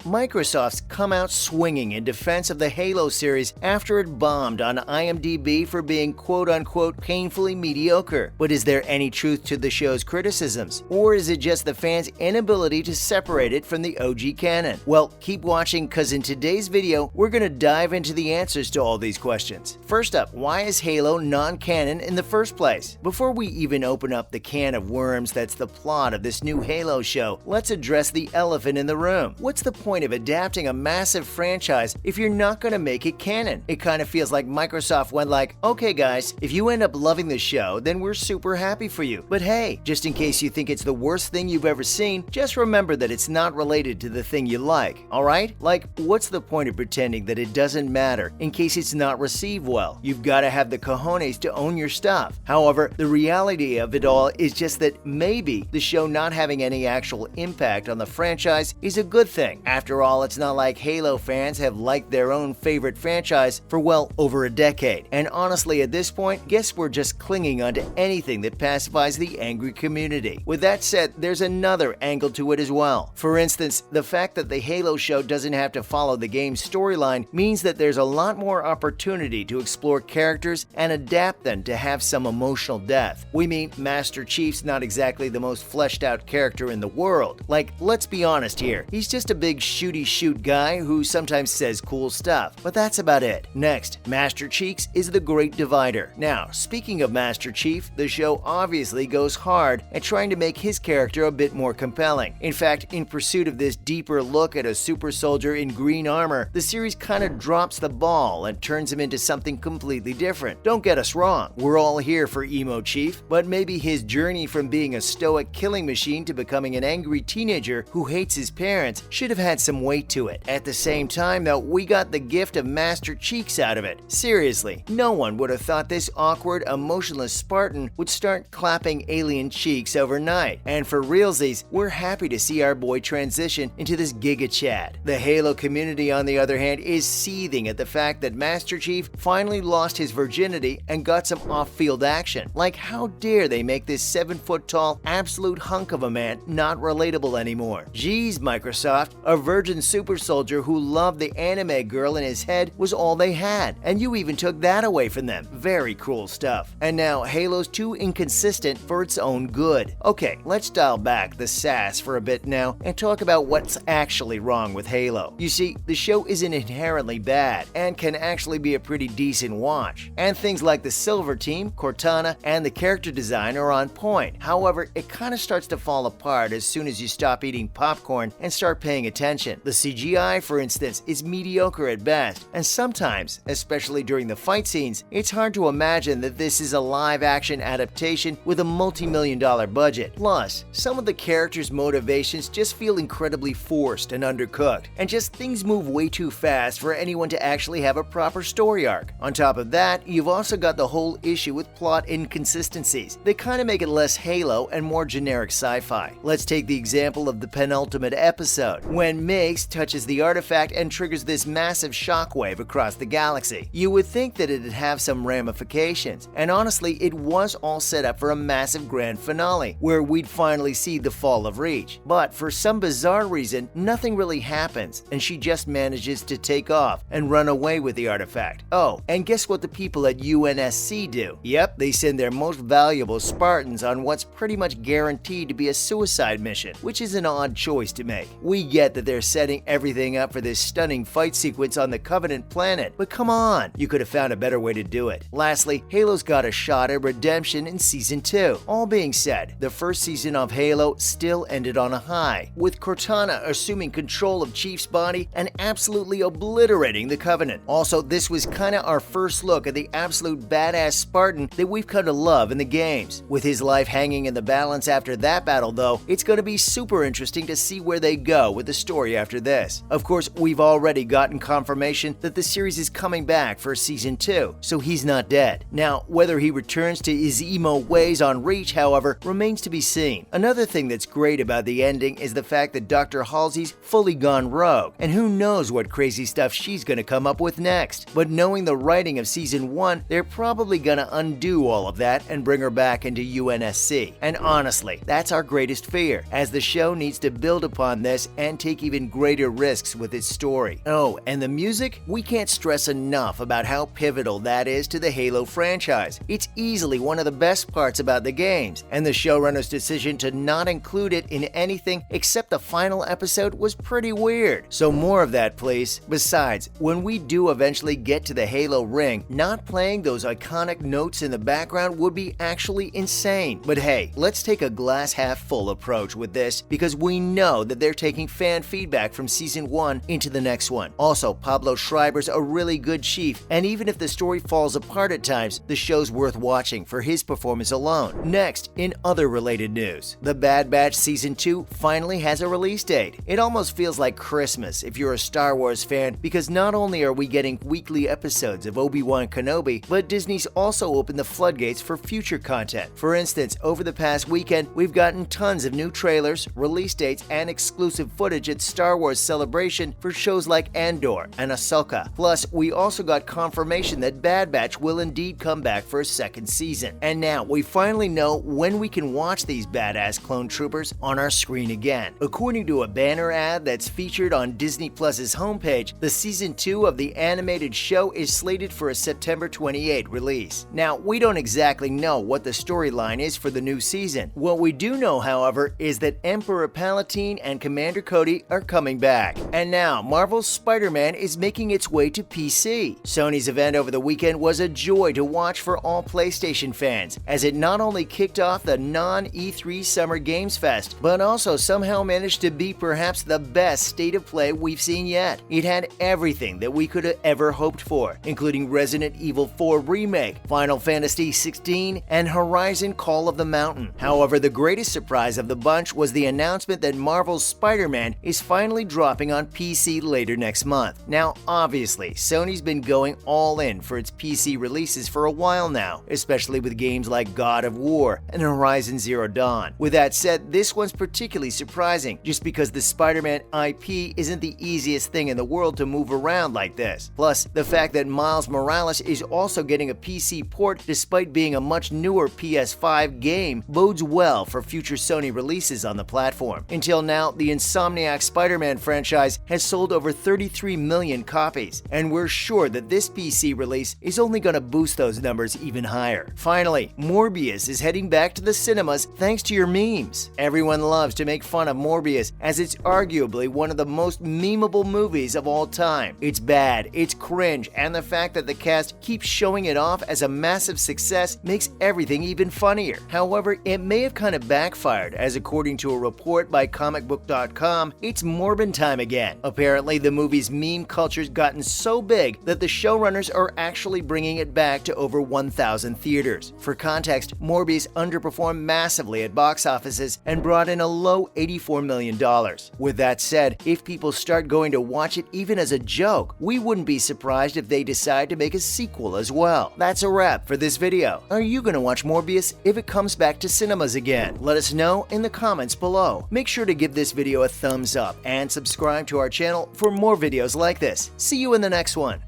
Microsoft's come out swinging in defense of the Halo series after it bombed on IMDb for being quote-unquote painfully mediocre. But is there any truth to the show's criticisms? Or is it just the fans' inability to separate it from the OG canon? Well, keep watching, cause in today's video, we're gonna dive into the answers to all these questions. First up, why is Halo non-canon in the first place? Before we even open up the can of worms that's the plot of this new Halo show, let's address the elephant in the room. What's the point of adapting a massive franchise if you're not gonna make it canon? It kind of feels like Microsoft went like, okay guys, if you end up loving the show, then we're super happy for you. But hey, just in case you think it's the worst thing you've ever seen, just remember that it's not related to the thing you like, alright? Like, what's the point of pretending that it doesn't matter in case it's not received well? You've gotta have the cojones to own your stuff. However, the reality of it all is just that maybe the show not having any actual impact on the franchise is a good thing. After all, it's not like Halo fans have liked their own favorite franchise for well over a decade. And honestly, at this point, guess we're just clinging onto anything that pacifies the angry community. With that said, there's another angle to it as well. For instance, the fact that the Halo show doesn't have to follow the game's storyline means that there's a lot more opportunity to explore characters and adapt them to have some emotional depth. We mean Master Chief's not exactly the most fleshed out character in the world. Like, let's be honest here, he's just a big shooty-shoot guy who sometimes says cool stuff, but that's about it. Next, Master Chief is the great divider. Now, speaking of Master Chief, the show obviously goes hard at trying to make his character a bit more compelling. In fact, in pursuit of this deeper look at a super soldier in green armor, the series kind of drops the ball and turns him into something completely different. Don't get us wrong, we're all here for Emo Chief, but maybe his journey from being a stoic killing machine to becoming an angry teenager who hates his parents should have had some weight to it. At the same time though, we got the gift of Master Cheeks out of it. Seriously, no one would have thought this awkward, emotionless Spartan would start clapping alien cheeks overnight. And for realsies, we're happy to see our boy transition into this Giga Chad. The Halo community, on the other hand, is seething at the fact that Master Chief finally lost his virginity and got some off-field action. Like, how dare they make this 7-foot-tall, absolute hunk of a man not relatable anymore? Geez, Microsoft, a virgin super soldier who loved the anime girl in his head was all they had, and you even took that away from them. Very cruel stuff. And now Halo's too inconsistent for its own good. Okay, let's dial back the sass for a bit now and talk about what's actually wrong with Halo. You see, the show isn't inherently bad and can actually be a pretty decent watch. And things like the Silver Team, Cortana, and the character design are on point. However, it kind of starts to fall apart as soon as you stop eating popcorn and start paying attention. The CGI, for instance, is mediocre at best, and sometimes, especially during the fight scenes, it's hard to imagine that this is a live-action adaptation with a multi-million-dollar budget. Plus, some of the characters' motivations just feel incredibly forced and undercooked, and just things move way too fast for anyone to actually have a proper story arc. On top of that, you've also got the whole issue with plot inconsistencies. They kind of make it less Halo and more generic sci-fi. Let's take the example of the penultimate episode, when Meigs touches the artifact and triggers this massive shockwave across the galaxy. You would think that it'd have some ramifications, and honestly, it was all set up for a massive grand finale, where we'd finally see the fall of Reach. But for some bizarre reason, nothing really happens, and she just manages to take off and run away with the artifact. Oh, and guess what the people at UNSC do? Yep, they send their most valuable Spartans on what's pretty much guaranteed to be a suicide mission, which is an odd choice to make. We get that they're setting everything up for this stunning fight sequence on the Covenant planet, but come on, you could have found a better way to do it. Lastly, Halo's got a shot at redemption in Season 2. All being said, the first season of Halo still ended on a high, with Cortana assuming control of Chief's body and absolutely obliterating the Covenant. Also, this was kinda our first look at the absolute badass Spartan that we've come to love in the games. With his life hanging in the balance after that battle though, it's gonna be super interesting to see where they go with the story after this. Of course, we've already gotten confirmation that the series is coming back for Season 2, so he's not dead. Now, whether he returns to his emo ways on Reach, however, remains to be seen. Another thing that's great about the ending is the fact that Dr. Halsey's fully gone rogue, and who knows what crazy stuff she's gonna come up with next. But knowing the writing of Season 1, they're probably gonna undo all of that and bring her back into UNSC. And honestly, that's our greatest fear, as the show needs to build upon this and take even even greater risks with its story. Oh, and the music? We can't stress enough about how pivotal that is to the Halo franchise. It's easily one of the best parts about the games, and the showrunner's decision to not include it in anything except the final episode was pretty weird. So more of that, please. Besides, when we do eventually get to the Halo ring, not playing those iconic notes in the background would be actually insane. But hey, let's take a glass half full approach with this because we know that they're taking fan feedback from Season 1 into the next one. Also, Pablo Schreiber's a really good chief, and even if the story falls apart at times, the show's worth watching for his performance alone. Next, in other related news, The Bad Batch Season 2 finally has a release date. It almost feels like Christmas if you're a Star Wars fan, because not only are we getting weekly episodes of Obi-Wan Kenobi, but Disney's also opened the floodgates for future content. For instance, over the past weekend, we've gotten tons of new trailers, release dates, and exclusive footage at Star Wars Celebration for shows like Andor and Ahsoka. Plus, we also got confirmation that Bad Batch will indeed come back for a second season. And now, we finally know when we can watch these badass clone troopers on our screen again. According to a banner ad that's featured on Disney Plus's homepage, the Season 2 of the animated show is slated for a September 28 release. Now, we don't exactly know what the storyline is for the new season. What we do know, however, is that Emperor Palpatine and Commander Cody are coming back. And now, Marvel's Spider-Man is making its way to PC. Sony's event over the weekend was a joy to watch for all PlayStation fans, as it not only kicked off the non-E3 Summer Games Fest, but also somehow managed to be perhaps the best state of play we've seen yet. It had everything that we could have ever hoped for, including Resident Evil 4 Remake, Final Fantasy 16, and Horizon Call of the Mountain. However, the greatest surprise of the bunch was the announcement that Marvel's Spider-Man is finally dropping on PC later next month. Now, obviously, Sony's been going all in for its PC releases for a while now, especially with games like God of War and Horizon Zero Dawn. With that said, this one's particularly surprising, just because the Spider-Man IP isn't the easiest thing in the world to move around like this. Plus, the fact that Miles Morales is also getting a PC port despite being a much newer PS5 game bodes well for future Sony releases on the platform. Until now, the Insomniac Spider-Man franchise has sold over 33 million copies, and we're sure that this PC release is only going to boost those numbers even higher. Finally, Morbius is heading back to the cinemas thanks to your memes. Everyone loves to make fun of Morbius, as it's arguably one of the most memeable movies of all time. It's bad, it's cringe, and the fact that the cast keeps showing it off as a massive success makes everything even funnier. However, it may have kind of backfired, as according to a report by comicbook.com, it's Morbin time again. Apparently, the movie's meme culture's gotten so big that the showrunners are actually bringing it back to over 1,000 theaters. For context, Morbius underperformed massively at box offices and brought in a low $84 million. With that said, if people start going to watch it even as a joke, we wouldn't be surprised if they decide to make a sequel as well. That's a wrap for this video. Are you going to watch Morbius if it comes back to cinemas again? Let us know in the comments below. Make sure to give this video a thumbs up and subscribe to our channel for more videos like this. See you in the next one.